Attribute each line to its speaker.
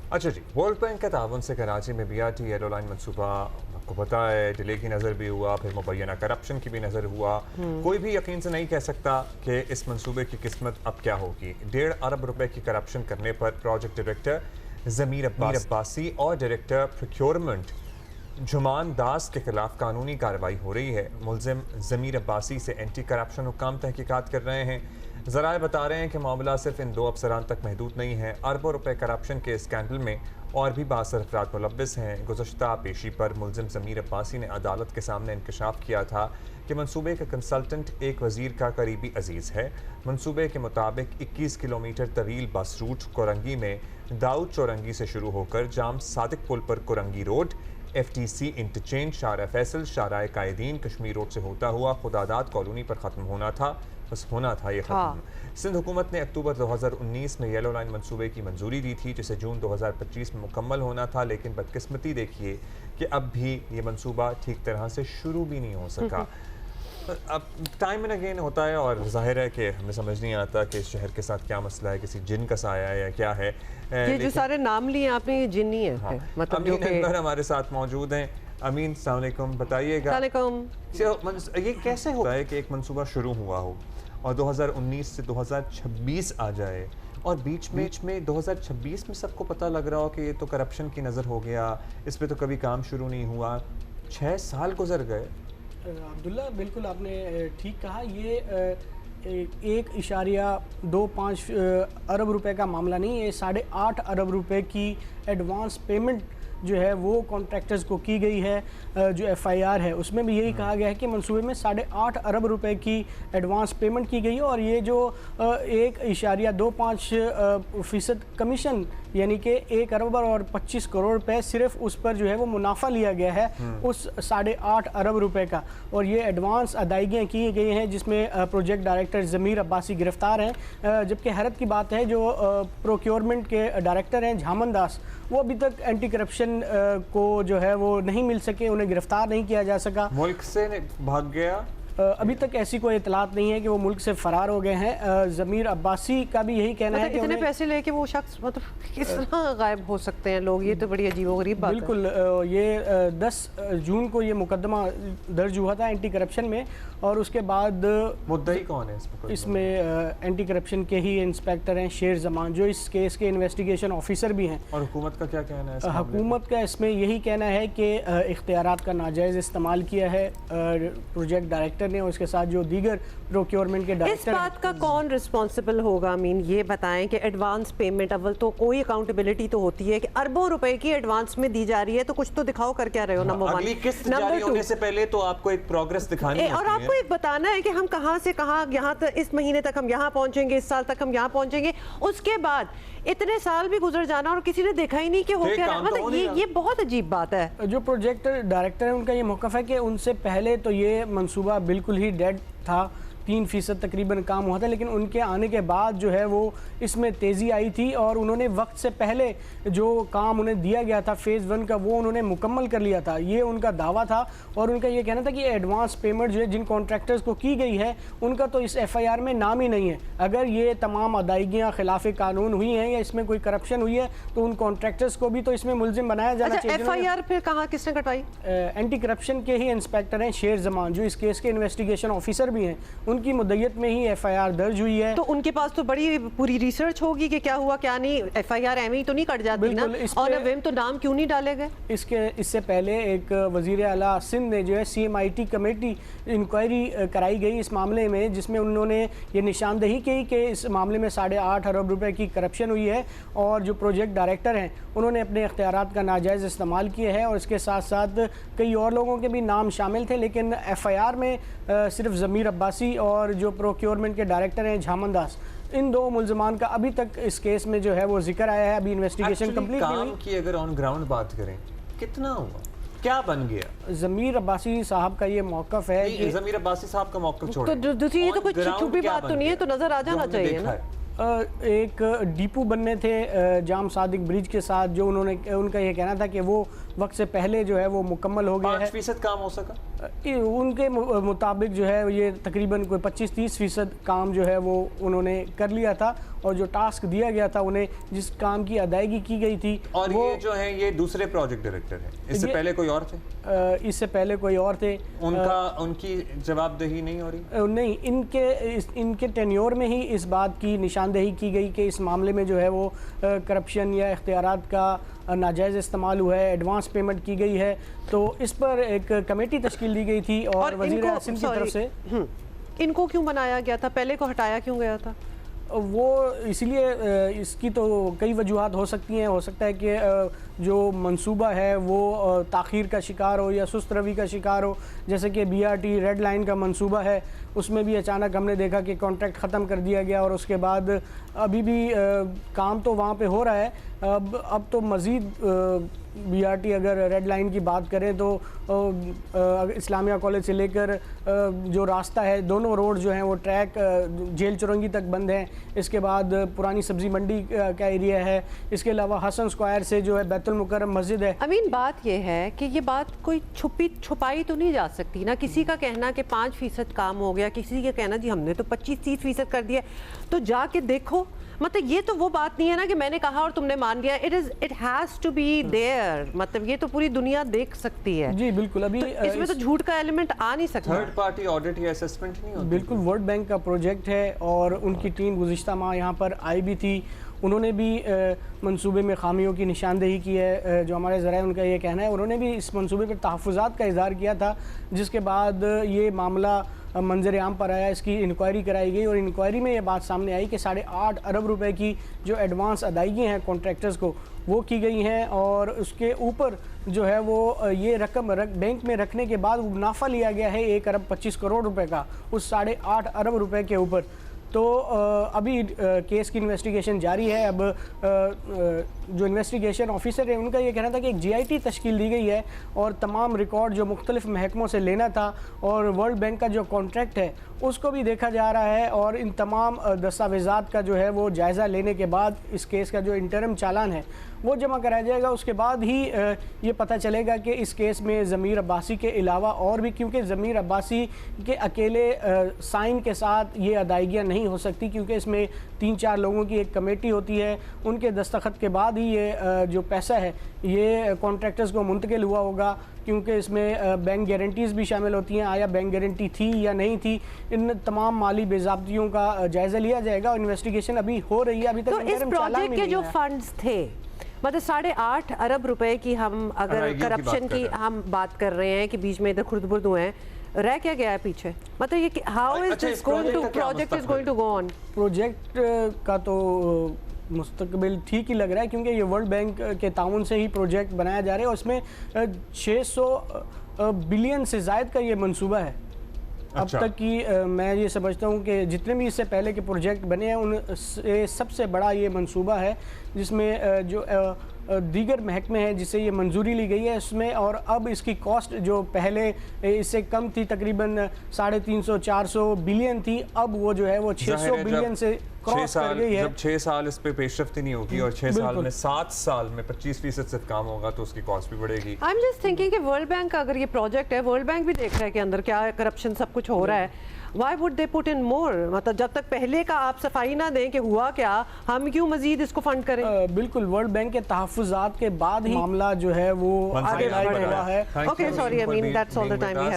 Speaker 1: अच्छा जी, world bank के ताउन से कराची में BRT येलो लाइन मनसूबा आपको पता है डिले की नज़र भी हुआ, फिर मुबैना करप्शन की भी नज़र हुआ। कोई भी यकीन से नहीं कह सकता कि इस मनसूबे की किस्मत अब क्या होगी। 1.5 अरब रुपए की करप्शन करने पर प्रोजेक्ट डायरेक्टर ज़मीर अब्बासी और डायरेक्टर प्रोक्योरमेंट जुमान दास के खिलाफ कानूनी कार्रवाई हो रही है। मुलजिम ज़मीर अब्बासी से एंटी करप्शन हुक्काम तहकीकात कर रहे हैं। ज़राए बता रहे हैं कि मामला सिर्फ इन 2 अफसरान तक महदूद नहीं है। अरबों रुपए करप्शन के स्कैंडल में और भी बासर अफराद मुलव्वस हैं। गुज़श्ता पेशी पर मुलजिम ज़मीर अब्बासी ने अदालत के सामने इंकशाफ किया था कि मनसूबे का कंसल्टेंट एक वज़ीर का करीबी अजीज़ है। मनसूबे के मुताबिक 21 किलोमीटर तवील बस रूट कोरंगी में दाऊद चौरंगी से शुरू होकर जाम सादिक पुल पर कोरंगी रोड, FTC इंटरचेंज, शारा फैसल, शारा कायदीन, कश्मीर रोड से होता हुआ खुदादाद कॉलोनी पर ख़त्म होना था। बस होना था ये ख़त्म। सिंध हुकूमत ने अक्टूबर 2019 में येलो लाइन मंसूबे की मंजूरी दी थी, जिसे जून 2025 में मुकम्मल होना था, लेकिन बदकिस्मती देखिए कि अब भी ये मंसूबा ठीक तरह से शुरू भी नहीं हो सका। अब टाइम एंड अगेन होता है और जाहिर है कि हमें समझ नहीं आता कि इस शहर के साथ क्या मसला है, किसी जिन का साया है या क्या है।
Speaker 2: ये जो सारे नाम लिए आपने ये जिन नहीं है।
Speaker 1: हाँ,
Speaker 2: मतलब
Speaker 1: अमीन अनवर हमारे साथ मौजूद हैं। अमीन अस्सलाम वालेकुम, बताइएगा ये कैसे होता है कि एक मंसूबा शुरू हुआ हो और 2019 से 2026 आ जाए और बीच में 2026 में सबको पता लग रहा हो कि ये तो करप्शन की नज़र हो गया, इस पे तो कभी काम शुरू नहीं हुआ। 6 साल गुजर गए।
Speaker 3: अब्दुल्ला, बिल्कुल आपने ठीक कहा। ये 1.25 अरब रुपए का मामला नहीं है, 8.5 अरब रुपए की एडवांस पेमेंट जो है वो कॉन्ट्रैक्टर्स को की गई है। जो FIR है उसमें भी यही कहा गया है कि मंसूबे में 8.5 अरब रुपए की एडवांस पेमेंट की गई है और ये जो 1.25% कमीशन यानी कि 1 अरब और 25 करोड़ रुपए सिर्फ उस पर जो है वो मुनाफा लिया गया है उस 8.5 अरब रुपए का। और ये एडवांस अदायगियाँ की गई हैं जिसमें प्रोजेक्ट डायरेक्टर ज़मीर अब्बासी गिरफ्तार हैं, जबकि हैरत की बात है जो प्रोक्योरमेंट के डायरेक्टर हैं झामन दास, वो अभी तक एंटी करप्शन को जो है वो नहीं मिल सके, उन्हें गिरफ्तार नहीं किया जा सका।
Speaker 1: मुल्क से भाग गया।
Speaker 3: अभी तक ऐसी कोई इतलात नहीं है कि वो मुल्क से फरार हो गए हैं। ज़मीर अब्बासी का भी यही कहना है कि
Speaker 2: इतने पैसे लेके वो शख्स मतलब किस तरह गायब हो सकते हैं लोग, ये तो बड़ी अजीबोगरीब बात है।
Speaker 3: बिल्कुल, ये 10 जून को ये मुकदमा दर्ज हुआ था एंटी करप्शन में और उसके बाद
Speaker 1: मुद्दई कौन है
Speaker 3: इसमें एंटी करप्शन के ही इंस्पेक्टर हैं शेर जमान, जो इस केस के इन्वेस्टिगेशन ऑफिसर भी हैं।
Speaker 1: और हुकूमत का क्या कहना है?
Speaker 3: हुकूमत का इसमें यही कहना है कि इख्तियारात का नाजायज़ इस्तेमाल किया है प्रोजेक्ट डायरेक्टर ने और उसके साथ जो दीगर प्रोक्योरमेंट के डायरेक्टर।
Speaker 2: इस बात का कौन रिस्पॉन्सिबल होगा? मीन ये बताएं कि एडवांस पेमेंट, अव्वल तो कोई अकाउंटेबिलिटी तो होती है कि अरबों रुपए की एडवांस में दी जा रही है, तो कुछ तो दिखाओ कर क्या रहे हो। नंबर 1।
Speaker 1: नंबर 2 से पहले तो आपको एक प्रोग्रेस दिखानी है
Speaker 2: और आपको एक बताना है कि हम कहां से कहां, यहाँ तक इस महीने तक हम यहाँ पहुंचेंगे, इस साल तक हम यहाँ पहुंचेंगे। उसके बाद इतने साल भी गुजर जाना और किसी ने देखा ही नहीं कि हो क्या रहा। मतलब ये बहुत अजीब बात है।
Speaker 3: जो प्रोजेक्ट डायरेक्टर है उनका ये मौक़िफ़ है कि उनसे पहले तो ये मंसूबा बिल्कुल ही डेड था, 3% तकरीबन काम हुआ था, लेकिन उनके आने के बाद जो है वो इसमें तेज़ी आई थी और उन्होंने वक्त से पहले जो काम उन्हें दिया गया था फ़ेज़ 1 का वो उन्होंने मुकम्मल कर लिया था, ये उनका दावा था। और उनका ये कहना था कि एडवांस पेमेंट जो है जिन कॉन्ट्रैक्टर्स को की गई है उनका तो इस FIR में नाम ही नहीं है। अगर ये तमाम अदायगियाँ खिलाफ कानून हुई हैं या इसमें कोई करप्शन हुई है तो उन कॉन्ट्रैक्टर्स को भी तो इसमें मुलजिम बनाया जाना चाहिए।
Speaker 2: FIR फिर कहाँ किसने कटवाई?
Speaker 3: एंटी करप्शन के ही इंस्पेक्टर हैं शेर जमान, जो इस केस के इन्वेस्टिगेशन ऑफिसर भी हैं, उनकी मुद्दत में ही FIR दर्ज हुई है।
Speaker 2: तो उनके पास तो बड़ी पूरी रिसर्च होगी कि क्या हुआ क्या नहीं। FIR एवं ही तो नहीं कट जाती ना, और अवेम तो नाम क्यों नहीं डाले गए?
Speaker 3: इससे पहले एक वज़ीर आला सिंध ने जो है CMIT कमेटी इंक्वायरी कराई गई इस मामले में, जिसमें उन्होंने ये निशानदेही की कि इस मामले में 8.5 अरब रुपए की करप्शन हुई है और जो प्रोजेक्ट डायरेक्टर हैं उन्होंने अपने इख्तियारात का नाजायज़ इस्तेमाल किया है। और इसके साथ साथ कई और लोगों के भी नाम शामिल थे, लेकिन FIR में सिर्फ ज़मीर अब्बासी और जो प्रोक्योरमेंट के डायरेक्टर हैं झामन दास, इन 2 मुल्ज़मान का अभी तक इस केस में जो है वो जिक्र आया है। अभी इन्वेस्टिगेशन कंप्लीट
Speaker 1: काम की अगर ऑन ग्राउंड बात करें, कितना हुआ, क्या बन गया?
Speaker 3: ज़मीर अब्बासी साहब का ये मौक़िफ़ है कि
Speaker 1: ज़मीर अब्बासी साहब का मौक़िफ़ छोड़ें,
Speaker 2: तो दूसरी ये तो कुछ छुपी बात तो नहीं है, तो नजर आ जाना चाहिए ना।
Speaker 3: एक डिपो बनने थे जाम सादिक ब्रिज के साथ, जो उनका ये कहना था कि वो वक्त से पहले जो है वो मुकम्मल हो गया है।
Speaker 1: 5% काम हो सका
Speaker 3: उनके मुताबिक जो है ये तकरीबन कोई 25-30% काम जो है वो उन्होंने कर लिया था और जो टास्क दिया गया था उन्हें, जिस काम की अदायगी की गई थी।
Speaker 1: और ये जो है ये दूसरे प्रोजेक्ट डायरेक्टर हैं, इससे पहले कोई और थे?
Speaker 3: इससे पहले कोई और थे।
Speaker 1: उनकी जवाबदेही नहीं हो रही?
Speaker 3: नहीं, इनके टेन्योर में ही इस बात की निशानदेही की गई कि इस मामले में जो है वो करप्शन या इख्तियारात का नाजायज़ इस्तेमाल हुआ है, एडवांस पेमेंट की गई है। तो इस पर एक कमेटी तश्कील दी गई थी और वज़ीर आज़म की तरफ से।
Speaker 2: इनको क्यों बनाया गया था, पहले को हटाया क्यों गया था?
Speaker 3: वो इसलिए, इसकी तो कई वजूहात हो सकती हैं। हो सकता है कि जो मंसूबा है वो ताख़ीर का शिकार हो या सुस्त रवि का शिकार हो। जैसे कि BRT रेड लाइन का मंसूबा है, उसमें भी अचानक हमने देखा कि कॉन्ट्रैक्ट ख़त्म कर दिया गया और उसके बाद अभी भी काम तो वहाँ पे हो रहा है। अब तो मज़ीद BRT अगर रेड लाइन की बात करें तो इस्लामिया कॉलेज से लेकर जो रास्ता है, दोनों रोड जो हैं वो ट्रैक जेल चुरंगी तक बंद हैं। इसके बाद पुरानी सब्ज़ी मंडी का एरिया है। इसके अलावा हसन स्क्वायर से जो है बैतुल मुकर्रम मस्जिद है।
Speaker 2: अमीन, बात ये है कि ये बात कोई छुपाई तो नहीं जा सकती ना। किसी का कहना कि 5% काम हो गया, किसी का कहना जी हमने तो 25-30% कर दिया, तो जाके देखो। मतलब ये तो वो बात नहीं है ना कि मैंने कहा और तुमने मान लिया। It has to be there. मतलब ये तो पूरी दुनिया देख सकती है।
Speaker 3: जी बिल्कुल। अभी
Speaker 2: तो इसमें तो झूठ का एलिमेंट आ नहीं सकता।
Speaker 1: थर्ड पार्टी ऑडिट या असेसमेंट नहीं होती?
Speaker 3: बिल्कुल, वर्ल्ड बैंक का प्रोजेक्ट है और उनकी टीम गुज़िश्ता माह यहाँ पर आई भी थी। उन्होंने भी मंसूबे में खामियों की निशानदेही की है। जो हमारे ज़राए उनका ये कहना है, उन्होंने भी इस मंसूबे पर तहफ़्फ़ुज़ात का इज़हार किया था, जिसके बाद ये मामला मंजर आम पर आया। इसकी इंक्वायरी कराई गई और इंक्वायरी में ये बात सामने आई कि 8.5 अरब रुपए की जो एडवांस अदायगी हैं कॉन्ट्रैक्टर्स को, वो की गई हैं। और उसके ऊपर जो है वो ये रकम बैंक में रखने के बाद मुनाफा लिया गया है 1 अरब 25 करोड़ रुपए का उस 8.5 अरब रुपए के ऊपर। तो अभी केस की इन्वेस्टिगेशन जारी है। अब जो इन्वेस्टिगेशन ऑफिसर है उनका ये कहना था कि एक GIT तश्कील दी गई है और तमाम रिकॉर्ड जो मुख्तलिफ महकमों से लेना था और वर्ल्ड बैंक का जो कॉन्ट्रैक्ट है उसको भी देखा जा रहा है। और इन तमाम दस्तावेज़ात का जो है वो जायज़ा लेने के बाद इस केस का जो इंटरम चालान है वो जमा कराया जाएगा। उसके बाद ही ये पता चलेगा कि इस केस में ज़मीर अब्बासी के अलावा और भी, क्योंकि ज़मीर अब्बासी के अकेले साइन के साथ ये अदायगियाँ नहीं हो सकती, क्योंकि इसमें 3-4 लोगों की एक कमेटी होती है। उनके दस्तखत के बाद ही ये जो पैसा है ये कॉन्ट्रैक्टर्स को मुंतकिल हुआ होगा, क्योंकि इसमें बैंक गारंटीज़ भी शामिल होती हैं। आया बैंक गारंटी थी या नहीं थी, इन तमाम माली बेज़ाब्तियों का जायज़ा लिया जाएगा। और इन्वेस्टिगेशन अभी हो रही है। अभी तक
Speaker 2: तो इस प्रोजेक्ट के जो फंड्स थे, मतलब 8.5 अरब रुपए की, हम अगर करप्शन की हम बात कर रहे हैं कि बीच में इधर खुर्द-बुर्द हुए हैं, रह क्या गया है पीछे? मतलब ये how is this going to project is going to go on?
Speaker 3: Project का तो मुस्तकबिल ठीक ही लग रहा है, क्योंकि ये वर्ल्ड बैंक के ताउन से ही प्रोजेक्ट बनाया जा रहा है और इसमें 600 बिलियन से ज़ायद का ये मंसूबा है। अब तक की मैं ये समझता हूँ कि जितने भी इससे पहले के प्रोजेक्ट बने हैं उनसे सबसे बड़ा ये मंसूबा है, जिसमें जो दीगर महकमे हैं जिसे ये मंजूरी ली गई है इसमें। और अब इसकी कॉस्ट जो पहले इससे कम थी, तकरीबन 350-400 बिलियन थी, अब वो जो है वो 600 बिलियन से क्रॉस कर गई है।
Speaker 1: जब 6 साल इस पे पेशरफ्त नहीं होगी और 6 साल में 7 साल में 25% से काम होगा तो उसकी कॉस्ट भी बढ़ेगी।
Speaker 2: आई एम जस्ट थिंकिंग कि वर्ल्ड बैंक का अगर ये प्रोजेक्ट है, वर्ल्ड बैंक भी देख रहा है कि अंदर क्या करप्शन सब कुछ हो रहा है। Why would they put in more? मतलब जब तक पहले का आप सफाई ना दें कि हुआ क्या, हम क्यों मजीद इसको फंड करें?
Speaker 3: बिल्कुल, वर्ल्ड बैंक के तहफ़्फ़ुज़ात के बाद ही मामला जो है वो आगे बढ़ रहा है।
Speaker 2: Okay, sorry, I mean that's all the time we have.